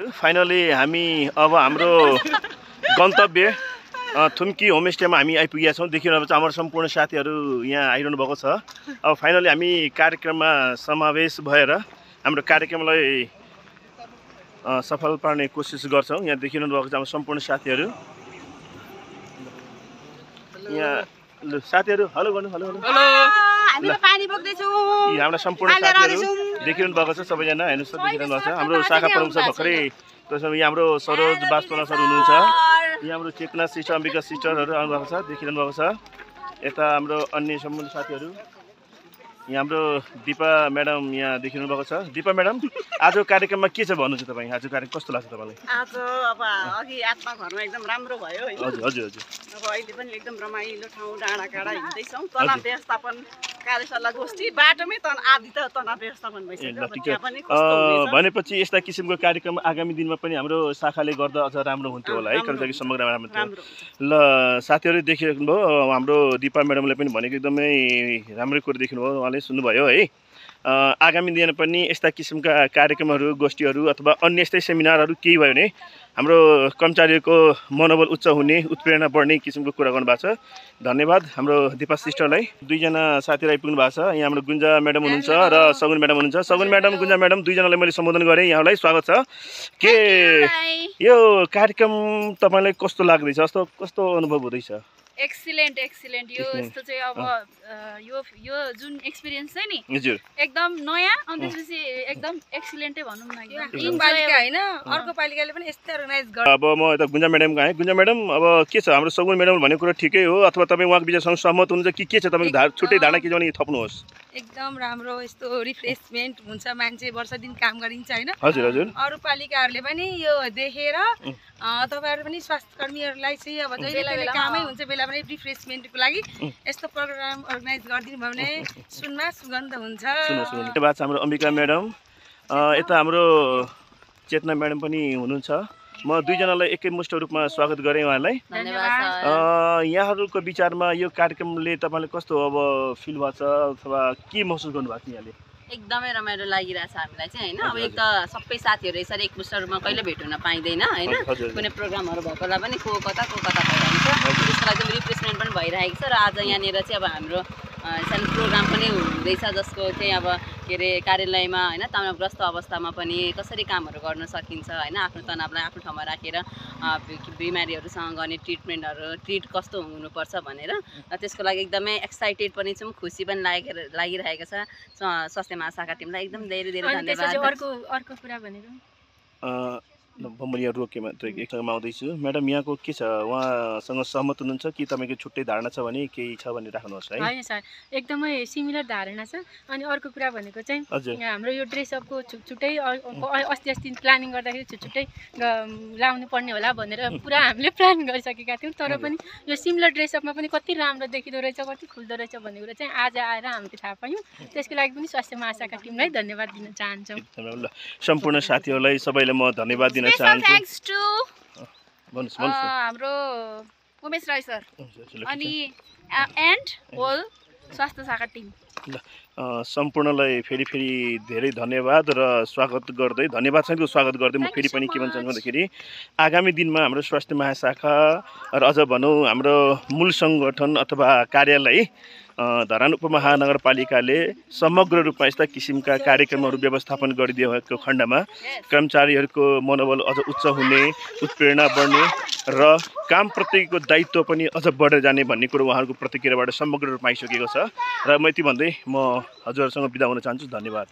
Finally हामी अब हाम्रो गन्तव्य थुम्की होमस्टेमा हामी आइपुगेका छौँ। देखिरहेको छ हाम्रो सम्पूर्ण साथीहरू यहाँ आइरहनु भएको छ। अब फाइनली हामी कार्यक्रममा समावेश भएर हाम्रो कार्यक्रमलाई सफल पार्ने कोसिस गर्छौँ। यहाँ देखिरहनु भएको छ हाम्रो सम्पूर्ण साथीहरू। यहाँ साथीहरू हेलो गर्नु, हेलो हेलो। हामी त पानी बोक्दै छौँ। हाम्रो सम्पूर्ण साथीहरू देखिरहनु भएको छ सबैजना। हेर्नुहोस् त देखिरहनु भएको छ हाम्रो शाखा प्रमुख छ भर्खरै। त्यसमा यहाँ हाम्रो सरोज बास्पना सर हुनुहुन्छ। यहाँ हाम्रो चेतना सिस्टर, अम्बिका सिस्टरहरू आउनुभएको छ, देखिरहनु भएको छ। यता हाम्रो अन्य सम्पूर्ण साथीहरू। यहाँ हाम्रो दिपा म्याडम यहाँ देखिरहनु भएको छ। दिपा म्याडम, आज कार्यक्रममा के छ भन्नुहुन्छ तपाईँ? आज कार्यक्रम कस्तो लाग्छ तपाईँलाई? आज अब अघि आत्मा घरमा एकदम राम्रो भयो हैन? हजुर हजुर हजुर। अब अहिले पनि एकदम रमाइलो ठाउँ डाँडा काँडा हिँड्दैछौँ। तनाव व्यवस्थापन कार्यशाला गोष्ठी बाटोमै आदि त तनाव व्यवस्थापन भइसक्यो। भनेपछि यस्ता किसिमको कार्यक्रम आगामी दिनमा पनि हाम्रो शाखाले गर्दा अझ राम्रो हुन्थ्यो होला है, कर्मचारी समग्र राम्रो थियो। ल साथीहरू देखिराख्नुभयो, हाम्रो दिपा म्याडमले पनि भनेको एकदमै राम्रो कुरो देखिनुभयो, उहाँले सुन्नुभयो है। आगामी दिन पनि यस्ता किसिमका कार्यक्रमहरू, गोष्ठीहरू अथवा अन्य यस्तै सेमिनारहरू केही भयो भने हाम्रो कर्मचारीहरूको मनोबल उच्च हुने, उत्प्रेरणा बढ्ने किसिमको कुरा गर्नुभएको छ। धन्यवाद हाम्रो दिपा सिस्टरलाई। दुईजना साथीहरू आइपुग्नु भएको छ। यहाँ हाम्रो गुन्जा म्याडम हुनुहुन्छ र सगुन म्याडम हुनुहुन्छ। सगुन म्याडम, गुन्जा म्याडम दुईजनालाई मैले सम्बोधन गरेँ। यहाँलाई स्वागत छ। के यो कार्यक्रम तपाईँलाई कस्तो लाग्दैछ? कस्तो अनुभव हुँदैछ? Excellent excellent. यो यस्तो चाहिँ अब यो जुन एक्सपिरियन्स चाहिँ नि हजुर एकदम नयाँ, अनि त्यसपछि एकदम एक्सिलेन्टै भनौँ न। एकदम पालिका हैन, अर्को पालिकाले पनि यस्तै अर्गनाइज गर्छ। अब म यता गुन्जा म्याडमको आएँ। गुन्जा म्याडम, अब के छ हाम्रो सगुन म्याडम भनेको कुरा ठिकै हो अथवा तपाईँ उहाँको विचारसँग सहमत हुनुहुन्छ कि के छ? तपाईँको छुट्टै धारणा के छ भने थप्नुहोस्। एकदम राम्रो, यस्तो रिफ्रेसमेन्ट हुन्छ, मान्छे वर्ष दिन काम गरिन्छ हैन? हजुर हजुर। अरू पालिकाहरूले पनि यो देखेर तपाईहरु पनि स्वास्थ्यकर्मीहरूलाई चाहिँ अब जहिले कामै हुन्छ, बेला पनि रिफ्रेसमेन्टको लागि यस्तो प्रोग्राम अर्गनाइज गरिदिनु भयो भने सुनमा सुगन्ध हुन्छ। धन्यवाद हाम्रो अम्बिका म्याडम। यता हाम्रो चेतना म्याडम पनि हुनुहुन्छ। म दुईजनालाई एकैमुष्ट रूपमा स्वागत गरेँ उहाँलाई। यहाँहरूको विचारमा यो कार्यक्रमले तपाईँलाई कस्तो अब फिल भएको छ अथवा के महसुस गर्नुभएको छ यहाँले? एकदमै रमाइलो लागिरहेछ हामीलाई चाहिँ हैन। अब एक त सबै साथीहरू यसरी एकमुष्ट रूपमा कहिले भेट हुन पाइँदैन हैन। कुनै प्रोग्रामहरू भएकोलाई पनि को कता भइरहन्छ। त्यसको लागि रिफ्रेसमेन्ट पनि भइरहेको छ। र आज यहाँनिर चाहिँ अब हाम्रो सानो प्रोग्राम पनि हुँदैछ, जसको चाहिँ अब के अरे कार्यालयमा हैन तनावग्रस्त अवस्थामा पनि कसरी कामहरू गर्न सकिन्छ हैन, आफ्नो तनावलाई आफ्नो ठाउँमा राखेर बिमारीहरूसँग गर्ने ट्रिट कस्तो हुनुपर्छ भनेर। र त्यसको लागि एकदमै एक्साइटेड पनि छौँ, खुसी पनि लागिरहेको छ। स्वास्थ्य महाशाखा टिमलाई एकदम धेरै धेरै धन्यवाद। अर्को कुरा भनेको म यहाँ रोकेमा एकमा आउँदैछु। म्याडम यहाँको के छ, उहाँसँग सहमत हुनुहुन्छ कि तपाईँको छुट्टै धारणा छ भने केही छ भने राख्नुहोस् है? होइन सर, एकदमै सिमिलर धारणा छ। अनि अर्को कुरा भनेको चाहिँ हाम्रो यो ड्रेसअपको छुट्टै अस्ति प्लानिङ गर्दाखेरि छुट्टै लाउनु पर्ने होला भनेर पुरा हामीले प्लान गरिसकेका थियौँ। तर पनि यो सिमिलर ड्रेसअपमा पनि कति राम्रो देखिँदो रहेछ, कति खुल्दो रहेछ भन्ने कुरा चाहिँ आज आएर हामीले थाहा पायौँ। त्यसको लागि पनि स्वास्थ्य महाशाखा टिमलाई धन्यवाद दिन चाहन्छौँ। सम्पूर्ण साथीहरूलाई सबैलाई म धन्यवाद दिन चाहन्छु। थ्याङ्क्स टु हाम्रो उमेश राई सर अनि एन्ड होल स्वास्थ्य शाखा टिम। सम्पूर्णलाई फेरि धेरै धन्यवाद र स्वागत गर्दै, धन्यवादसँगको स्वागत गर्दै म फेरि पनि के भन्छ भन्दाखेरि आगामी दिनमा हाम्रो स्वास्थ्य महाशाखा र अझ भनौँ हाम्रो मूल सङ्गठन अथवा कार्यालय धरान उपमहानगरपालिकाले समग्र रूपमा यस्ता किसिमका कार्यक्रमहरू व्यवस्थापन गरिदिएको खण्डमा कर्मचारीहरूको मनोबल अझ उच्च हुने, उत्प्रेरणा बढ्ने र कामप्रतिको दायित्व पनि अझ बढेर जाने भन्ने कुरो उहाँहरूको प्रतिक्रियाबाट समग्र रूपमा आइसकेको छ। र म यति भन्दै म हजुरहरूसँग बिदा हुन चाहन्छु। धन्यवाद।